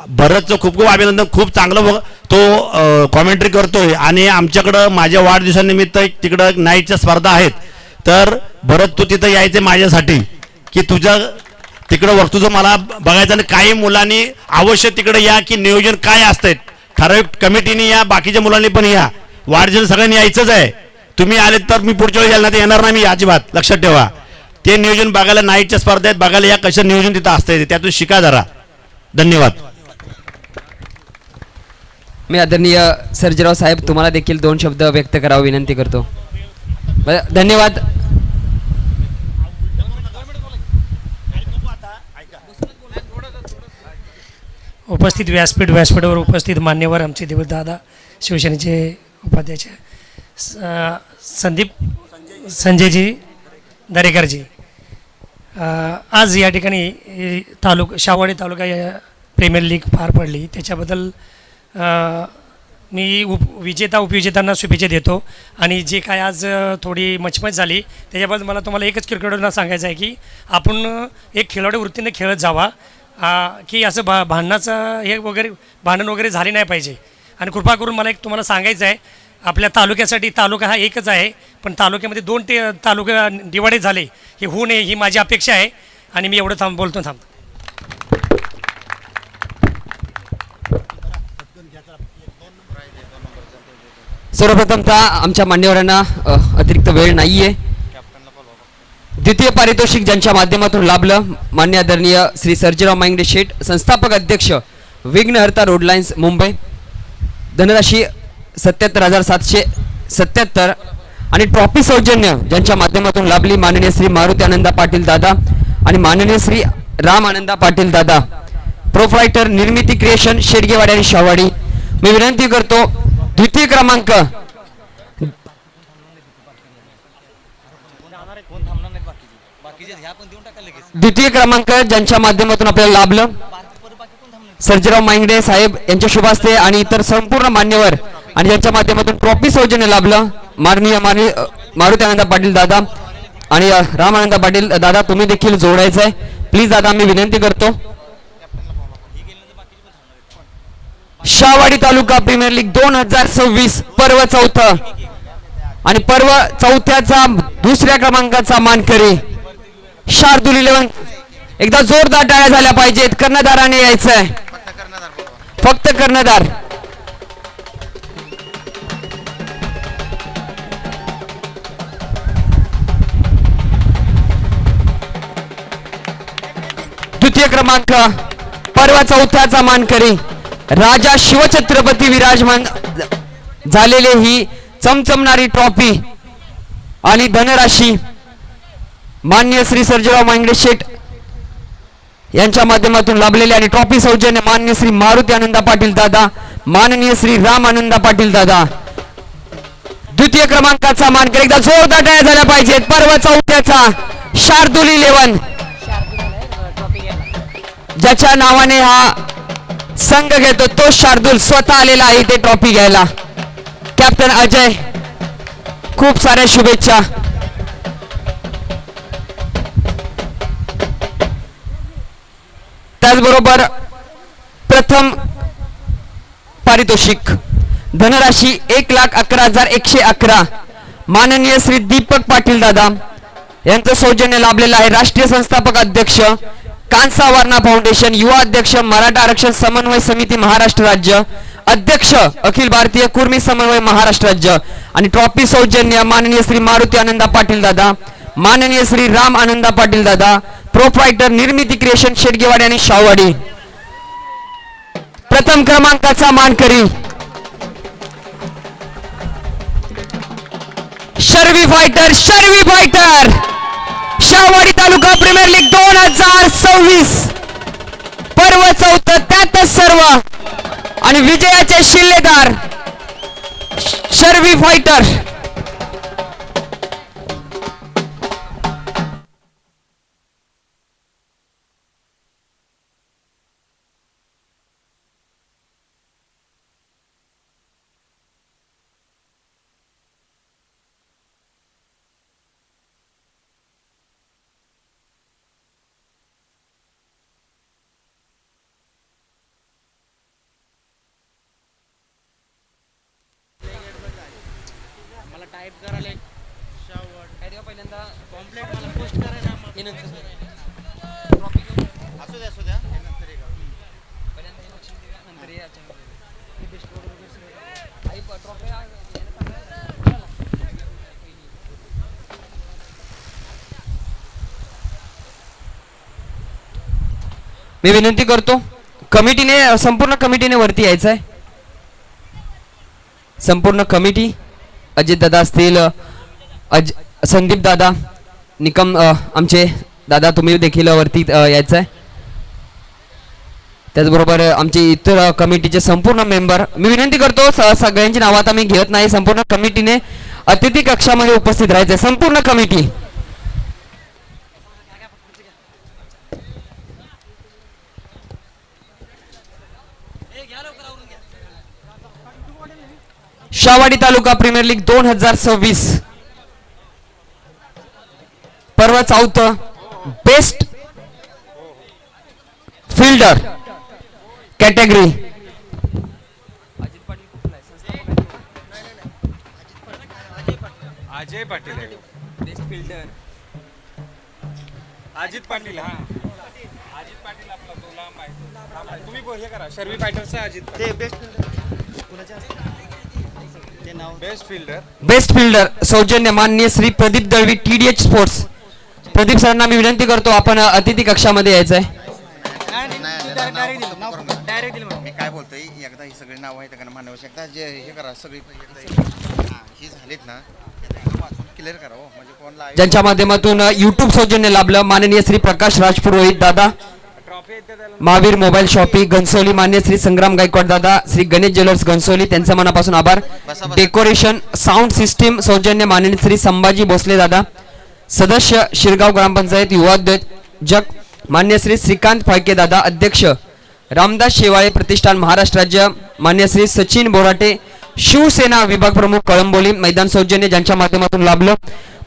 भरतचं खूप खूप अभिनंदन. खूप चांगलं तो कॉमेंट्री करतोय. आणि आमच्याकडं माझ्या वाढदिवसानिमित्त तिकडं नाईटच्या स्पर्धा आहेत. तर भरत तू तिथं यायचं माझ्यासाठी की तुझ्या तिकडं तुझं मला बघायचं. आणि काही मुलांनी अवश्य तिकडे या की नियोजन काय असतंय ठराविक कमिटीने या, बाकीच्या मुलांनी पण या. वाढदिवस सगळ्यांनी यायचंच आहे. तुम्ही आले तर मी पुढच्या वेळी यायला येणार नाही मी अजिबात. लक्षात ठेवा. ते नियोजन बघायला नाईटच्या स्पर्धा आहेत बघायला या कसं नियोजन तिथं असतंय त्यातून शिका जरा. धन्यवाद. मी आदरणीय सर्जेराव साहेब तुम्हाला देखील 2 शब्द व्यक्त करावं विनंती करतो. धन्यवाद. उपस्थित व्यासपीठावर उपस्थित मान्यवर आमचे देवदादा शिवसेनेचे उपाध्यक्ष संदीप संजयजी दरेकरजी, आज या ठिकाणी शाहवाडी तालुका प्रीमियर लीग पार पडली. त्याच्याबद्दल मी विजेता उपविजेत्यांना शुभेच्छा देतो. आणि जे काय आज थोडी मचमच झाली त्याच्याबद्दल मला तुम्हाला एकच क्रिकेटरना सांगायचं आहे की आपण एक खेळाडू वृत्तीने खेळत जावा, की असं भांडणाचं हे वगैरे भांडण वगैरे झाले नाही पाहिजे. आणि कृपा करून मला एक तुम्हाला सांगायचं आहे, आपल्या तालुक्यासाठी तालुका हा एकच आहे पण तालुक्यामध्ये 2 तालुका डिवाइड झाले हे होऊ नये ही माझी अपेक्षा आहे. आणि मी एवढं बोलतो थांबतो. सर्वप्रथमतः आमच्या मान्यवरांना अतिरिक्त वेळ नाही आहे. द्वितीय पारितोषिक ज्यांच्या माध्यमातून लाभलं मान्य आदरणीय श्री सर्जेराव मांगडे शेठ, संस्थापक अध्यक्ष विघ्नहर्ता रोड लाईन्स मुंबई, धनराशी 77,777. आणि ट्रॉफी सौजन्य ज्यांच्या माध्यमातून लाभली माननीय श्री मारुती आनंदा पाटील दादा आणि माननीय श्री राम आनंदा पाटील दादा, प्रोप्रायटर निर्मिती क्रिएशन शेडगेवाडी आणि शाहवाडी. मी विनंती करतो द्वितीय क्रमांक ज्यांच्या माध्यमातून आपल्याला लाभलं सर्जेराव मांगडे साहेब यांच्या शुभ हस्ते आणि इतर संपूर्ण मान्यवर आणि ज्यांच्या माध्यमातून ट्रॉफी सौजन्य लाभलं माननीय मारुती आनंदा पाटील दादा आणि राम आनंदा पाटील दादा, तुम्ही देखील जोडायचं आहे प्लीज दादा, मी विनंती करतो. शाहवाडी तालुका प्रीमियर लीग 2026 पर्व 4 आणि पर्व 4चा 2ऱ्या क्रमांकाचा मानकरी शार्दूल 11. एकदा जोरदार टाळ्या झाल्या पाहिजेत. कर्णधाराने यायचं आहे, फक्त कर्णधार. द्वितीय क्रमांक पर्व 4चा मानकरी राजा शिवछत्रपती विराजमान झालेले ही चमचमणारी ट्रॉफी आणि धनराशी मान्य श्री सर्जेराव मांगडे शेठ यांच्या माध्यमातून लाभलेले आणि ट्रॉफी सौजन्य मान्य श्री मारुती आनंदा पाटील दादा, माननीय श्री राम आनंदा पाटील दादा. द्वितीय क्रमांकाचा मानकरी एकदा जोरदार टाळ्या झाल्या पाहिजेत. पर्व 4चा शार्दूल 11 ज्याच्या नावाने हा संघ घेतो तो शार्दूल स्वतः आलेला आहे ते ट्रॉफी घ्यायला. कॅप्टन अजय, खूप साऱ्या शुभेच्छा. त्याचबरोबर प्रथम पारितोषिक धनराशी 1,11,111 माननीय श्री दीपक पाटील दादा यांचं सौजन्य लाभलेलं आहे. राष्ट्रीय संस्थापक अध्यक्ष कांसा वारणा फाउंडेशन, युवा अध्यक्ष मराठा आरक्षण समन्वय समिती महाराष्ट्र राज्य, अध्यक्ष अखिल भारतीय कुर्मी समन्वय महाराष्ट्र राज्य. आणि ट्रॉफी सौजन्य माननीय श्री मारुती आनंदा पाटील दादा, माननीय श्री राम आनंदा पाटील दादा, प्रोप्रायटर निर्मिती क्रिएशन शेडगेवाडी आणि शाहवाडी. प्रथम क्रमांकाचा मानकरी शर्वी fighter Shahuwadi taluka premier league 2026 पर्व 4 त्यातच सर्व आणि विजयाचे शिल्लेदार शर्वी फायटर. मी विनंती करतो कमिटीने संपूर्ण कमिटीने वरती यायचं आहे. संपूर्ण कमिटी अजित दादा असतील, संदीप दादा, निकम आमचे दादा, तुम्ही देखील वरती यायचं आहे. त्याचबरोबर आमचे इतर कमिटीचे संपूर्ण मेंबर, मी विनंती करतो सगळ्यांची नावं आता मी घेत नाही. संपूर्ण कमिटीने अतिथी कक्षामध्ये उपस्थित राहायचं, संपूर्ण committee. Shahwadi taluka premier league 2026 पर्व चौथ best fielder category Ajay Patil आहे. Best fielder Ajit Patil. हा अजित पाटील आपला तो लांब आहे. तुम्ही हे करा शर्वी फायटरचा अजित ते बेस्ट फिल्डर. बेस्ट फिल्डर सौजन्य माननीय श्री प्रदीप दळवी TDH स्पोर्ट्स. प्रदीप सरांना मी विनंती करतो आपण अतिथी कक्षामध्ये यायचं आहे. मी काय बोलतोय एकदा ही सगळी नाव आहेत का मानव एकदा जे हे करा सगळी ही झालीत ना क्लिअर करा हो म्हणजे कोणला ज्यांच्या माध्यमातून YouTube सौजन्य लाभलं माननीय श्री प्रकाश राजपुरोहित दादा, महावीर मोबाईल शॉपी घनसोली, मान्य श्री संग्राम गायकवाड दादा, श्री गणेश ज्वेलर्स घनसोली, त्यांचा मनापासून आभार. डेकोरेशन साऊंड सिस्टीम सौजन्य माननीय श्री संभाजी भोसले दादा, सदस्य शिरगाव ग्रामपंचायत युवाध्यक्ष मान्य श्री श्रीकांत फाळके दादा, अध्यक्ष रामदास शेवाळे प्रतिष्ठान महाराष्ट्र राज्य मान्य श्री सचिन बोराटे, शिवसेना विभाग प्रमुख कळंबोली मैदान सौजन्य ज्यांच्या माध्यमातून लाभलं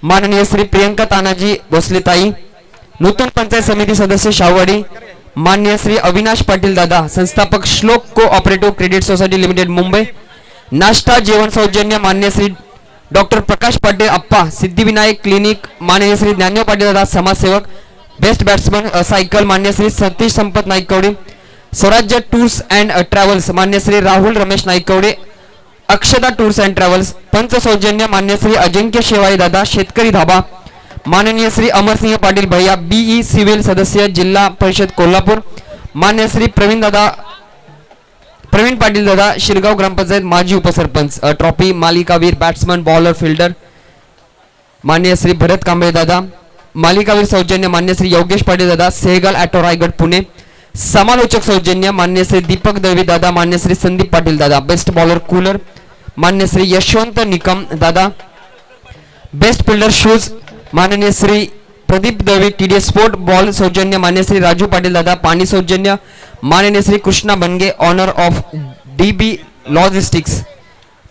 माननीय श्री प्रियंका तानाजी भोसले ताई, नूतन पंचायत समिती सदस्य शाहवाडी मान्य श्री अविनाश पाटील दादा, संस्थापक श्लोक cooperative credit society limited Mumbai, नाश्ता जेवण सौजन्य मान्य श्री डॉक्टर प्रकाश पाटील अप्पा, सिद्धिविनायक क्लिनिक मान्य श्री ज्ञानदेव पाटील दादा समाजसेवक, बेस्ट बॅट्समन सायकल मान्य श्री सतीश संपत नाईकवडे, स्वराज्य टूर्स अँड ट्रॅव्हल्स मान्य श्री राहुल रमेश नाईकवडे, अक्षता टूर्स अँड ट्रॅव्हल्स, पंच सौजन्य मान्य श्री अजिंक्य शेवाळे दादा, शेतकरी धाबा माननीय श्री अमरसिंह पाटील भैया, BE सिव्हिल सदस्य जिल्हा परिषद कोल्हापूर, मान्य श्री प्रवीण पाटील दादा, शिरगाव ग्रामपंचायत माजी उपसरपंच. ट्रॉफी मालिकावीर बॅट्समन बॉलर फिल्डर मान्य श्री भरत कांबळे दादा, मालिकावीर सौजन्य मान्य श्री योगेश पाटील दादा, सेहगल ॲटो रायगड पुणे, समालोचक सौजन्य मान्य श्री दीपक दळवी दादा, मान्य श्री संदीप पाटील दादा, बेस्ट बॉलर कूलर मान्य श्री यशवंत निकम दादा, बेस्ट फिल्डर शूज माननीय Shri Pradeep Dalvi TDH sport, ball सौजन्य मान्य श्री राजू पाटील दादा, पाणी सौजन्य माननीय श्री कृष्णा बनगे ऑनर ऑफ DB लॉजिस्टिक्स,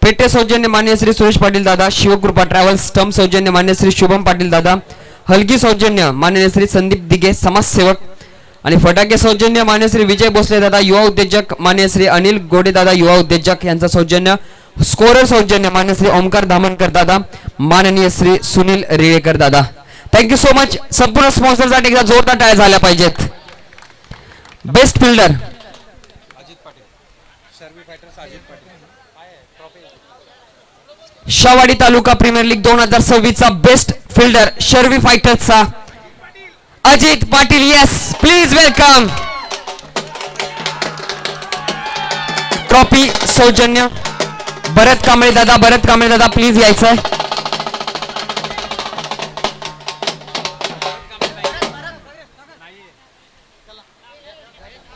पेटे सौजन्य मान्य श्री सुरेश पाटील दादा, शिवकृपा ट्रॅव्हल्स, स्टंप सौजन्य मान्य श्री शुभम पाटील दादा, हलगी सौजन्य माननीय श्री संदीप दिगे समाजसेवक आणि फटाके सौजन्य मान्य श्री विजय भोसले दादा, युवा उद्योजक मान्य श्री अनिल गोडे दादा, युवा उद्योजक यांचा सौजन्य, स्कोरर सौजन्य मान्य श्री ओमकार धामणकर दादा, माननीय श्री सुनील रेळेकर दादा. Thank you so much. संपूर्ण स्पॉन्सरसाठी एकदा जोरदार टाळ्या झाल्या पाहिजेत. Best fielder Shahwadi taluka premier league 2026 चा बेस्ट फिल्डर शर्वी फायटर्सचा Ajit Patil. Yes please welcome. Trophy सौजन्य भरत कांबळे दादा, प्लीज यायचं आहे.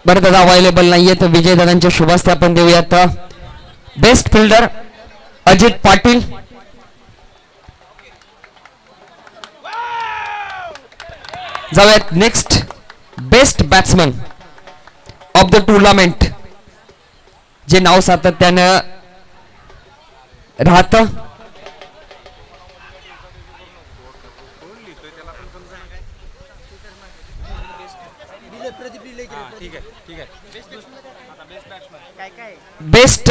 भरत दादा अवेलेबल नाहीये तर विजय दादांच्या शुभास्ते आपण देऊयात. Best fielder Ajit Patil. जाऊयात next best batsman of the tournament जे नाव सातत्यानं राहत. बेस्ट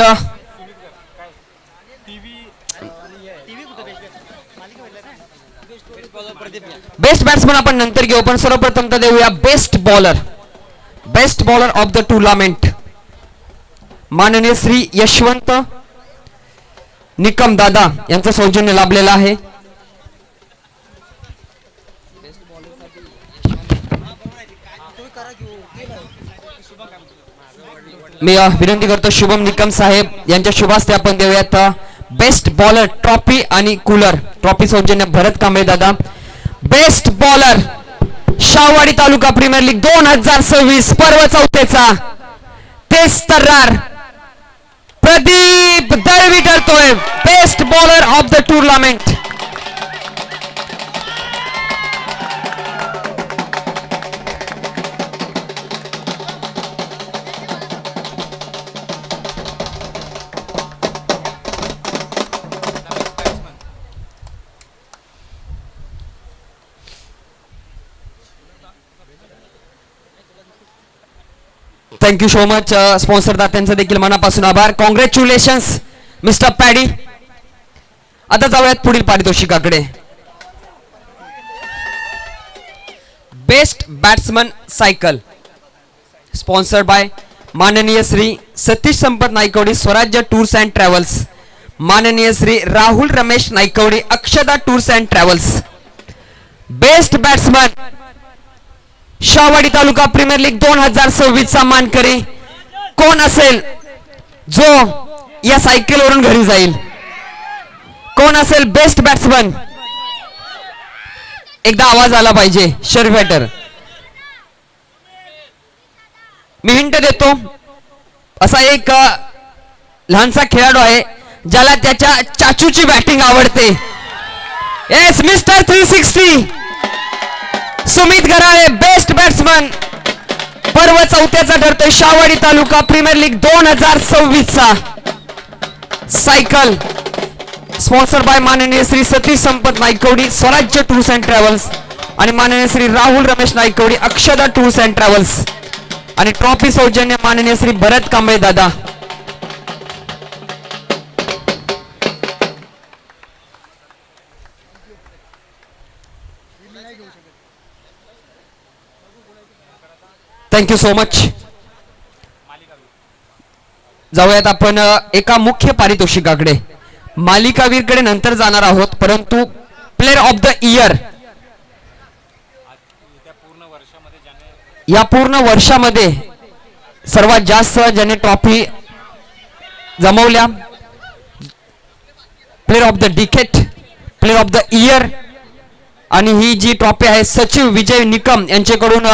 बेस्ट बॅट्समन आपण नंतर घेऊ, पण सर्वप्रथम तर देऊया best bowler of the tournament माननीय श्री यशवंत निकम दादा यांचं सौजन्य लाभलेलं आहे. मी विनंती करतो शुभम निकम साहेब यांच्या शुभ हस्ते आपण देऊयात बेस्ट बॉलर ट्रॉफी आणि कूलर. ट्रॉफी सौजन्य भरत कांबळे दादा. Best bowler Shahwadi taluka premier league 2026 पर्व चौथेचा तेच तर्रार प्रदीप दळवी ठरतोय best bowler of the tournament. Thank you so much sponsor दात्यांचा देखील मनापासून आभार. Congratulations mister Paddy. आता जाऊयात पुढील पारितोषिकाकडे. Best batsman cycle sponsored by माननीय श्री सतीश संपत नायकवडी स्वराज्य टूर्स अँड ट्रॅव्हल्स, माननीय Shri Rahul Ramesh Naikwadi Akshada tours and travels. Best batsman Shahuwadi taluka premier league 2026 चा मानकरी कोण असेल जो या सायकलवरून घरी जाईल? कोण असेल बेस्ट बॅट्समन? एकदा आवाज आला पाहिजे. Shirt batter. मी हिंट देतो, असा एक लहानसा खेळाडू आहे ज्याला त्याच्या चाचूची बॅटिंग आवडते. Yes mister 360 Sumit Garale best batsman पर्व चौथ्याचा ठरतोय शाहवाडी तालुका प्रीमियर लीग 2026 चा सायकल स्पॉन्सर बाय माननीय श्री सतीश संपत नायकवडी स्वराज्य टूर्स अँड ट्रॅव्हल्स आणि माननीय Shri Rahul Ramesh Naikwadi Akshada tours and travels आणि ट्रॉफी सौजन्य माननीय श्री भरत कांबळे दादा. Thank you so much. जाऊयात आपण एका मुख्य पारितोषिकाकडे. मालिकावीरकडे नंतर जाणार आहोत, परंतु प्लेअर ऑफ द इयर या पूर्ण वर्षामध्ये सर्वात जास्त ज्याने ट्रॉफी जमवल्या, player of the decade, player of the year, आणि ही जी ट्रॉफी आहे सचिव विजय निकम यांच्याकडून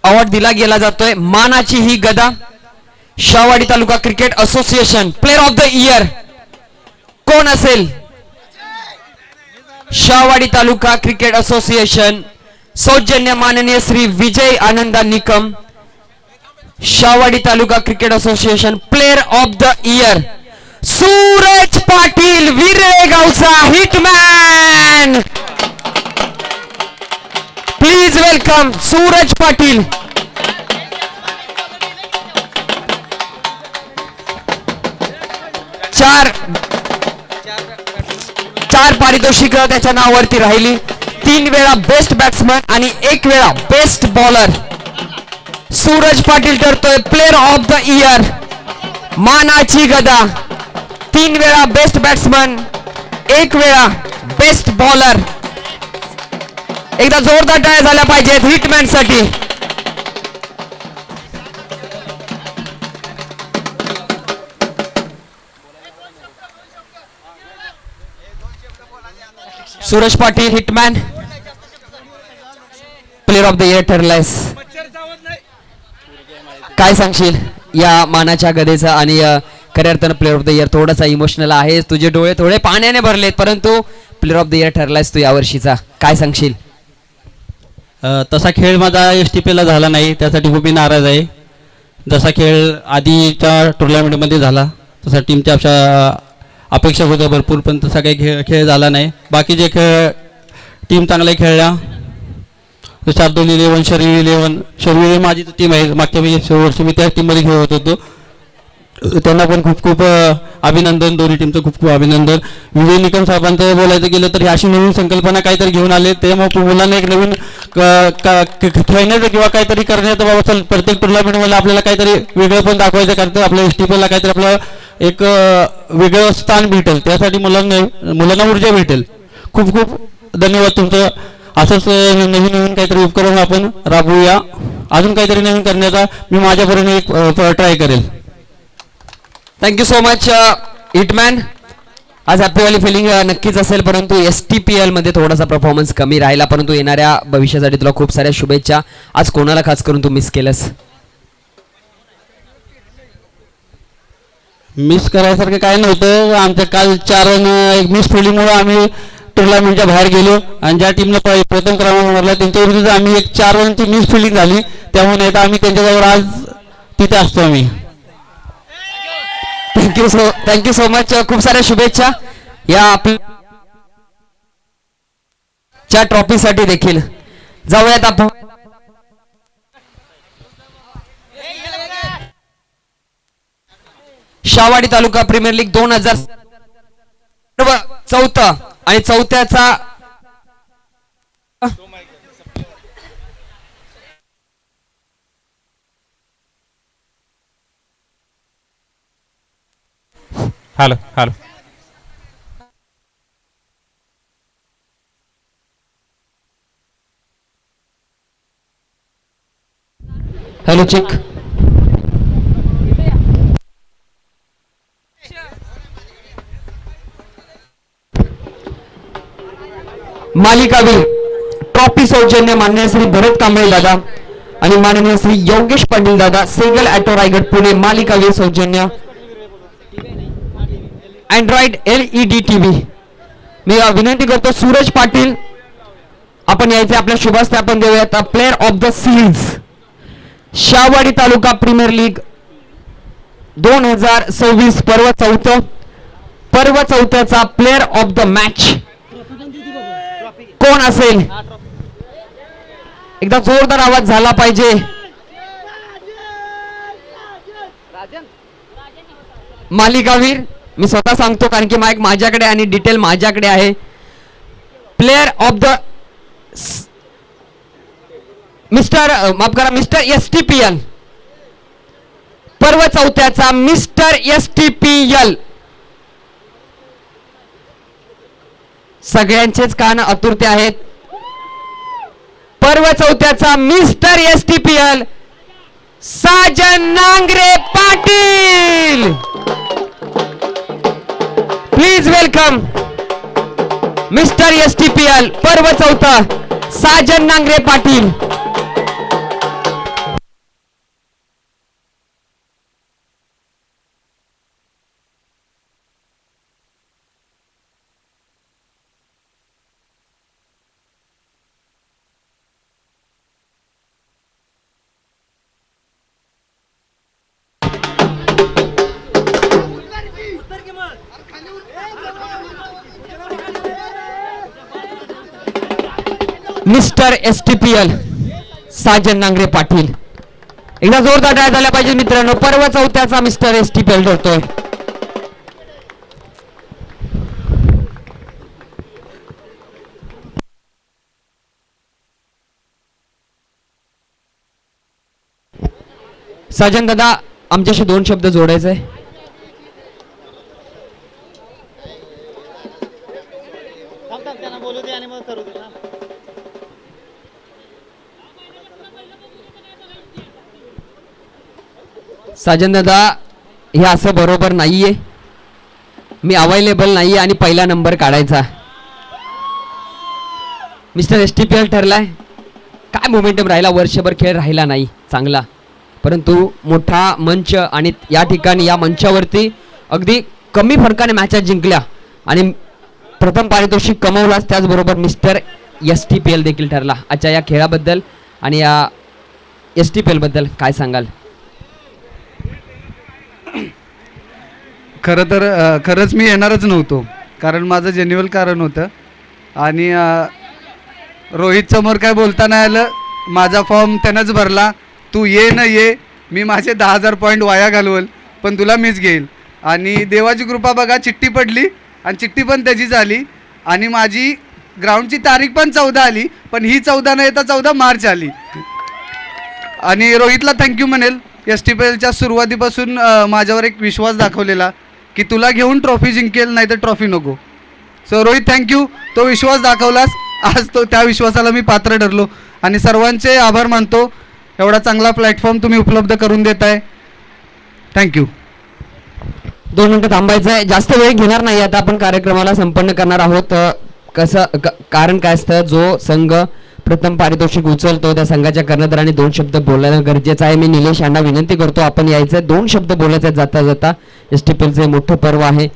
अवॉर्ड दिला गेला जातोय. मानाची ही गदा Shahwadi taluka cricket association player of the year कोण असेल? शाहवाडी तालुका क्रिकेट असोसिएशन सौजन्य माननीय Shri Vijay Ananda Nikam. Shahwadi taluka cricket association player of the year Suraj Patil Virale गावचा hitman. Please welcome Suraj Patil. चार पारितोषिक त्याच्या नावावरती राहिली. 3 वेळा बेस्ट बॅट्समन आणि 1 वेळा बेस्ट बॉलर. सूरज पाटील ठरतोय प्लेअर ऑफ द इयर. मानाची गदा. 3 वेळा बेस्ट बॅट्समन, 1 वेळा बेस्ट बॉलर. एकदा जोरदार टाळ्या झाल्या पाहिजेत हिटमॅन साठी. Suraj Patil hitman player of the year ठरलायस. काय सांगशील या मानाच्या गदेचा? आणि खऱ्या अर्थानं प्लेअर ऑफ द इयर थोडासा इमोशनल आहे, तुझे डोळे थोडे पाण्याने भरलेत, परंतु प्लेअर ऑफ द इयर ठरलायस तू यावर्षीचा. काय सांगशील? तसा खेळ माझा STP ला झाला नाही, त्यासाठी खूप नाराज आहे. जसा खेळ आधीच्या टुर्नामेंटमध्ये झाला तसा टीमच्या अपेक्षा होत्या भरपूर, पण तसा काही खेळ झाला नाही. बाकीचे खेळ टीम चांगल्या खेळल्या. शार्दूल 11, शर्वी 11 माझी टीम आहे. मागच्या वर्षी मी त्या टीममध्ये खेळत होतो. त्यांना पण खूप खूप अभिनंदन. दोन्ही टीमचं खूप खूप अभिनंदन. विजय निकम साहेबांचं बोलायचं गेलं तर ही अशी नवीन संकल्पना काहीतरी घेऊन आले. ते मग मुलांना एक नवीन खेळण्याचं किंवा काहीतरी करण्याचं, बाबा चल प्रत्येक टुर्नामेंटमध्ये आपल्याला काहीतरी वेगळं पण दाखवायचं, कारण तर आपल्या एसटीपीला काहीतरी आपलं एक वेगळं स्थान भेटेल, त्यासाठी मुलांना ऊर्जा भेटेल. खूप खूप धन्यवाद तुमचं. असंच नवीन नवीन काहीतरी उपक्रम आपण राबवूया. अजून काहीतरी नवीन करण्याचा मी माझ्यापर्यंत एक ट्राय करेल. Thank you so much hitman. आज हॅपीवाली फिलिंग नक्कीच असेल, परंतु STPL मध्ये थोडासा परफॉर्मन्स कमी राहिला, परंतु येणाऱ्या भविष्यासाठी तुला खूप साऱ्या शुभेच्छा. आज कोणाला खास करून तू मिस केलंस? मिस करायसारखं काय नव्हतं. आमच्या काल 4 रन एक मिस फिल्डिंगमुळे आम्ही टुर्नामेंटच्या बाहेर गेलो आणि ज्या टीमनं प्रथम क्रमांक मारला त्यांच्या विरुद्ध आम्ही एक 4 रनची मिस फिल्डिंग झाली, त्यामुळे नाही तर आम्ही त्यांच्याजवळ आज तिथे असतो आम्ही. Thank you so much. खूप साऱ्या शुभेच्छा या आपल्या ट्रॉफीसाठी देखील. जाऊयात आपण शाहवाडी तालुका प्रीमियर लीग 2004 आणि चौथ्याचा हॅलो हॅलो हॅलो चेक. मालिकावीर ट्रॉफी सौजन्य माननीय श्री भरत कांबळे दादा आणि माननीय श्री योगेश पाटील दादा, सेगल ॲटो रायगड पुणे. मालिकावीर सौजन्य अँड्रॉइड LED TV. मी विनंती करतो सूरज पाटील आपण यायचे, आपल्या शुभास्ते आपण देऊयात player of the series Shahuwadi taluka premier league 2026 पर्व चौथ्याचा प्लेअर ऑफ द मॅच कोण असेल? एकदा जोरदार आवाज झाला पाहिजे. मालिकावीर मी स्वतः सांगतो, कारण की माईक माझ्याकडे आणि डिटेल माझ्याकडे आहे. Player of the mister STPL पर्व चौथ्याचा मिस्टर STPL. सगळ्यांचेच कान आतुरते आहेत. पर्व चौथ्याचा mister STPL Sajan Nangare Patil. Please welcome mister STPL पर्व चौथा साजन नांगरे पाटील. Mister STPL Sajan Nangare Patil. एकदा जोरदार टाळ्या झाल्या पाहिजे मित्रांनो. पर्व चौथ्याचा मिस्टर STPL ठरतोय. साजन दादा आमच्याशी 2 शब्द जोडायचे. साजन दादा हे असं बरोबर नाहीये. मी अवेलेबल नाहीये आणि पहिला नंबर काढायचा. Mister STPL ठरलाय. काय मोमेंटम राहिला, वर्षभर खेळ राहिला नाही चांगला, परंतु मोठा मंच आणि या ठिकाणी या मंचावरती अगदी कमी फरकाने मॅचेस जिंकल्या आणि प्रथम पारितोषिक कमवलाच. त्याचबरोबर मिस्टर STPL देखील ठरला. आजच्या या खेळाबद्दल आणि या STPL बद्दल काय सांगाल? खरंच मी येणारच नव्हतो, कारण माझं जेन्युअल कारण होतं आणि रोहित समोर काय बोलता नाही आलं. माझा फॉर्म त्यानंच भरला. तू ये न ये, मी माझे 10,000 पॉईंट वाया घालवल पण तुला मीच घेईल. आणि देवाची कृपा बघा, चिठ्ठी पडली आणि चिठ्ठी पण त्याची झाली आणि माझी ग्राउंडची तारीख पण 14 आली, पण ही 14 न येता 14 मार्च आली. आणि रोहितला थँक्यू म्हणेल, STPLच्या सुरुवातीपासून माझ्यावर एक विश्वास दाखवलेला की तुला घेऊन ट्रॉफी जिंकेल, नाही तर ट्रॉफी नको. सो रोहित थँक्यू, तो विश्वास दाखवलास, आज तो त्या विश्वासाला मी पात्र ठरलो आणि सर्वांचे आभार मानतो. एवढा चांगला प्लॅटफॉर्म तुम्ही उपलब्ध करून देताय, थँक्यू. 2 मिनिटं थांबायचं आहे, जास्त वेळ घेणार नाही. आता आपण कार्यक्रमाला संपन्न करणार आहोत. कारण काय असतं, जो संघ प्रथम पारितोषिक उचलतो त्या संघाच्या कर्णधाराने 2 शब्द बोलायला गरजेचं आहे. मी निलेश यांना विनंती करतो, आपण यायचं 2 शब्द बोलायचे जाता जाता. STPLचे मोठं पर्व आहे.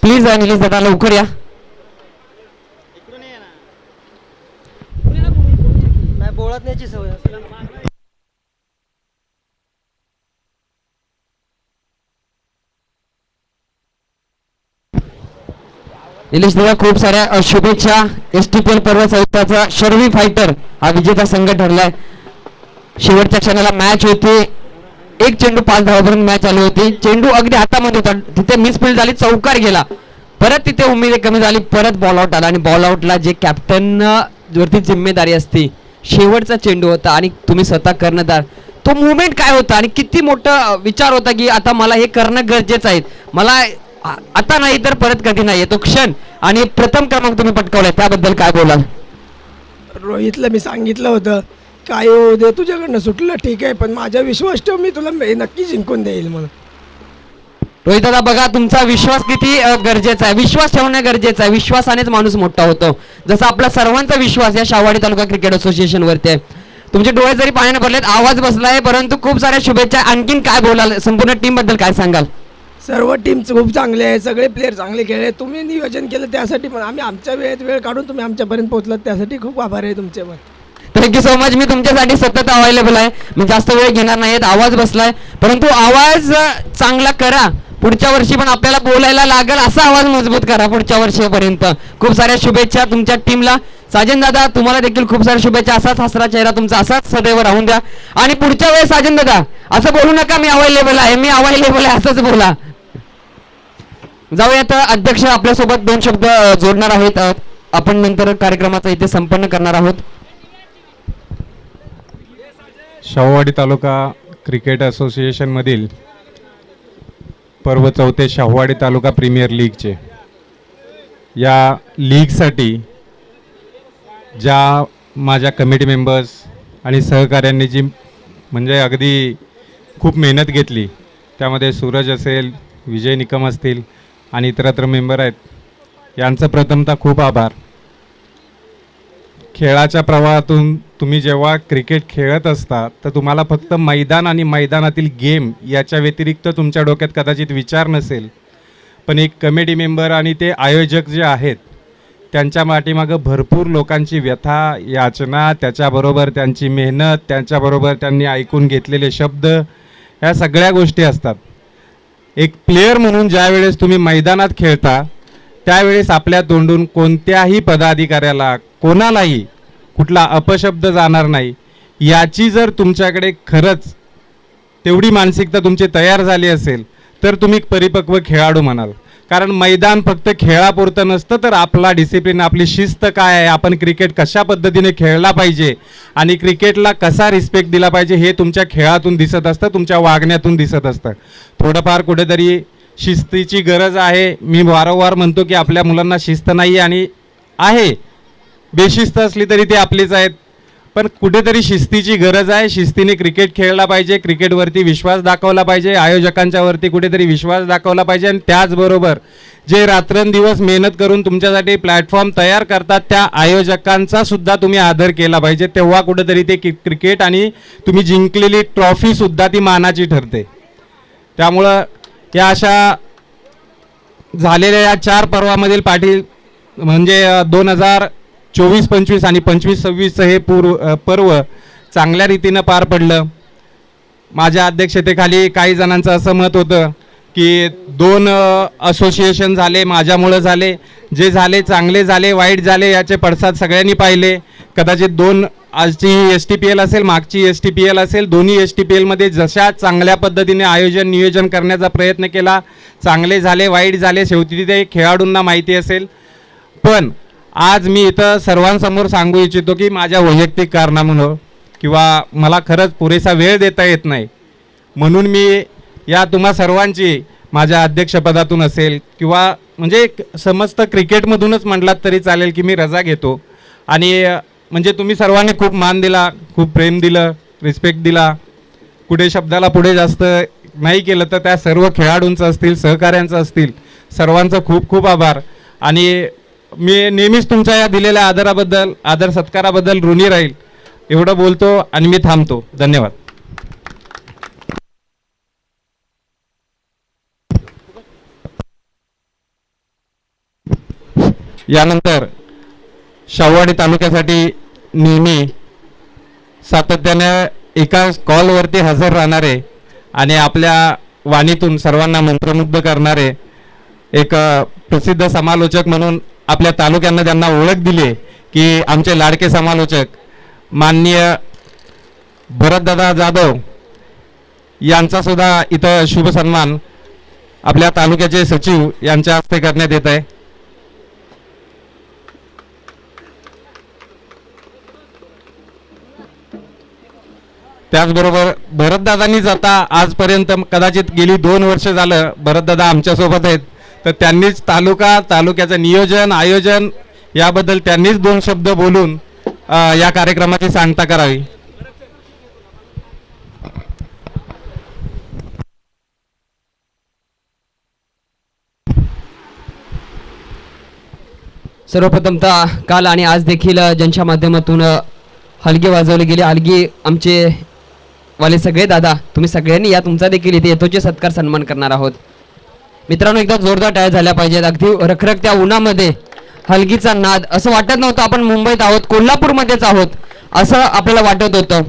प्लीज निलेश दादा लवकर या. निलेश दादा खूप साऱ्या शुभेच्छा. STPL पर्व संस्थाचा शर्वी फायटर हा विजेता संघ ठरलाय. शेवटच्या क्षणाला मॅच होती, 1 चेंडू 5 धावापर्यंत मॅच आली होती. चेंडू अगदी हातामध्ये होता, तिथे मिसफिल्ड झाली, चौकार गेला. परत तिथे उमेद कमी झाली, परत बॉल आउट आला आणि बॉल आउटला जे कॅप्टन वरती जिम्मेदारी असते, शेवटचा चेंडू होता आणि तुम्ही स्वतः कर्णधार, तो मुवमेंट काय होता आणि किती मोठा विचार होता की आता मला हे करणं गरजेचं आहे, मला आता नाही तर परत कधी नाही. तो क्षण आणि प्रथम क्रमांक तुम्ही पटकावलाय, त्याबद्दल काय बोलाल? रोहितला मी सांगितलं होतं काय होऊ दे, तुझ्याकडनं सुटलं ठीक आहे, पण माझा विश्वास ठेव, मी तुला नक्की जिंकून देईल म्हणून. रोहित दादा बघा, तुमचा विश्वास किती गरजेचा आहे, विश्वास ठेवणं गरजेचं आहे. विश्वासानेच माणूस मोठा होतो, जसा आपला सर्वांचा विश्वास या शाहवाडी तालुका क्रिकेट असोसिएशन वरती आहे. तुमचे डोळे जरी पाण्याने भरलेत, आवाज बसलाय, परंतु खूप साऱ्या शुभेच्छा. आणखीन काय बोलाल, संपूर्ण टीम बद्दल काय सांगाल? सर्व टीम खूप चांगले आहे, सगळे प्लेयर चांगले खेळले. तुम्ही नियोजन केलं त्यासाठी पण आम्ही आमच्या वेळेत वेळ काढून तुम्ही आमच्यापर्यंत पोहोचलात, त्यासाठी खूप आभार आहे तुमचे. पण थँक्यू सो मच. मी तुमच्यासाठी सतत अवेलेबल आहे, मी जास्त वेळ घेणार नाहीत. आवाज बसलाय, परंतु आवाज चांगला करा. पुढच्या वर्षी पण आपल्याला बोलायला लागेल असा आवाज मजबूत करा पुढच्या वर्षीपर्यंत. खूप साऱ्या शुभेच्छा तुमच्या टीमला. साजन दादा तुम्हाला देखील खूप साऱ्या शुभेच्छा. असाच हसरा चेहरा तुमचा असाच सदैव राहून द्या. आणि पुढच्या वेळेस साजन दादा असं बोलू नका मी अवेलेबल आहे, मी अवेलेबल आहे असंच बोला. जाऊयात, अध्यक्ष आपल्यासोबत 2 शब्द जोडणार आहेत. आपण नंतर कार्यक्रमाचा इथे संपन्न करणार आहोत. शाहूवाडी तालुका क्रिकेट असोसिएशनमधील पर्व 4 शाहूवाडी तालुका प्रीमियर लीगचे या लीगसाठी ज्या माझ्या कमिटी मेंबर्स आणि सहकाऱ्यांनी जी म्हणजे अगदी खूप मेहनत घेतली, त्यामध्ये सूरज असेल, विजय निकम असतील आणि इतरत्र मेंबर आहेत, यांचं प्रथमतः खूप आभार. खेळाच्या प्रवाहातून तुम्ही जेव्हा क्रिकेट खेळत असता तर तुम्हाला फक्त मैदान आणि मैदानातील गेम याच्या व्यतिरिक्त तुमच्या डोक्यात कदाचित विचार नसेल, पण एक कमिटी मेंबर आणि ते आयोजक जे आहेत त्यांच्या पाठीमागं भरपूर लोकांची व्यथा, याचना, त्याच्याबरोबर त्यांची मेहनत, त्याच्याबरोबर त्यांनी ऐकून घेतलेले शब्द, ह्या सगळ्या गोष्टी असतात. एक प्लेयर म्हणून ज्या वेळेस तुम्ही मैदानात खेळता त्यावेळेस आपल्या तोंडून कोणत्याही पदाधिकाऱ्याला, कोणालाही कुठला अपशब्द जाणार नाही. याची जर तुमच्याकडे खरंच तेवढी मानसिकता तुमची तयार झाली असेल तर तुम्ही परिपक्व खेळाडू म्हणाल. कारण मैदान फक्त खेळापुरतं नसतं, तर आपला डिसिप्लिन, आपली शिस्त काय आहे, आपण क्रिकेट कशा पद्धतीने खेळला पाहिजे आणि क्रिकेटला कसा रिस्पेक्ट दिला पाहिजे हे तुमच्या खेळातून दिसत असतं, तुमच्या वागण्यातून दिसत असतं. थोडंफार कुठेतरी शिस्तीची गरज आहे. मी वारंवार म्हणतो की आपल्या मुलांना शिस्त नाही आणि आहे, बेशिस्त असली तरी ते आपलीच आहेत, पण कुठेतरी शिस्तीची गरज आहे. शिस्तीने क्रिकेट खेळला पाहिजे, क्रिकेटवरती विश्वास दाखवला पाहिजे, आयोजकांच्या वरती कुठेतरी विश्वास दाखवला पाहिजे आणि त्याचबरोबर जे रात्रंदिवस मेहनत करून तुमच्यासाठी प्लॅटफॉर्म तयार करतात त्या आयोजकांचा सुद्धा तुम्ही आदर केला पाहिजे. तेव्हा कुठेतरी ते क्रिकेट आणि तुम्ही जिंकलेली ट्रॉफीसुद्धा ती मानाची ठरते. त्यामुळं या अशा झालेल्या या 4 पर्वामधील पाटील म्हणजे 2024-25 आणि 25-26 हे पर्व चांगल्या रीतीनं पार पडलं. माझ्या अध्यक्षतेखाली काही जणांचं असं मत होतं की 2 असोसिएशन झाले, माझ्यामुळं झाले, जे झाले चांगले झाले, वाईट झाले, याचे पडसाद सगळ्यांनी पाहिले. कदाचित दोन आजची STPL असेल, मागची STPL असेल, दोन्ही STPLमध्ये जशा चांगल्या पद्धतीने आयोजन नियोजन करण्याचा प्रयत्न केला, चांगले झाले वाईट झाले शेवटी ते खेळाडूंना माहिती असेल. पण आज मी इथं सर्वांसमोर सांगू इच्छितो की माझ्या वैयक्तिक कारणामुळं किंवा मला खरंच पुरेसा वेळ देता येत नाही, म्हणून मी या तुम्हा सर्वांची माझ्या अध्यक्षपदातून असेल किंवा म्हणजे समस्त क्रिकेटमधूनच म्हटलात तरी चालेल की मी रजा घेतो. आणि म्हणजे तुम्ही सर्वांनी खूप मान दिला, खूप प्रेम दिलं, रिस्पेक्ट दिला, कुठे शब्दाला पुढे जास्त नाही केलं तर त्या सर्व खेळाडूंचं असतील, सहकाऱ्यांचं असतील, सर्वांचं खूप खूप आभार. आणि मी नेहमीच तुमच्या या दिलेल्या आदराबद्दल, आदर सत्काराबद्दल ऋणी राहील एवढं बोलतो आणि मी थांबतो. धन्यवाद. यानंतर शाहूवाडी तालुक्यासाठी नेहमी सातत्याने एका कॉलवरती हजर राहणारे आणि आपल्या वाणीतून सर्वांना मंत्रमुग्ध करणारे एक प्रसिद्ध समालोचक म्हणून आपल्या तालुक्यांना त्यांना ओळख दिली की आमचे लाडके समालोचक माननीय भरतदादा जाधव यांचा सुद्धा इथं शुभ सन्मान आपल्या तालुक्याचे सचिव यांच्या हस्ते करण्यात येत आहे. त्याचबरोबर भरतदादांनीच आता आजपर्यंत कदाचित गेली 2 वर्ष झालं भरतदादा आमच्यासोबत आहेत, तर त्यांनीच तालुक्याचं नियोजन आयोजन याबद्दल त्यांनीच 2 शब्द बोलून या कार्यक्रमाची सांगता करावी. सर्वप्रथमतः काल आणि आज देखील ज्यांच्या माध्यमातून हलगी वाजवले गेले, हलगी आमचे वाले सगळे दादा, तुम्ही सगळ्यांनी या तुमचा देखील इथे यथोचित सत्कार सन्मान करणार आहोत. मित्रांनो, एकदा जोरदार टाळ्या झाल्या पाहिजेत. अगदी रखरखत्या उन्हामध्ये हलगीचा नाद, असं वाटत नव्हतं आपण मुंबईत आहोत, कोल्हापूरमध्येच आहोत असं आपल्याला वाटत होतं.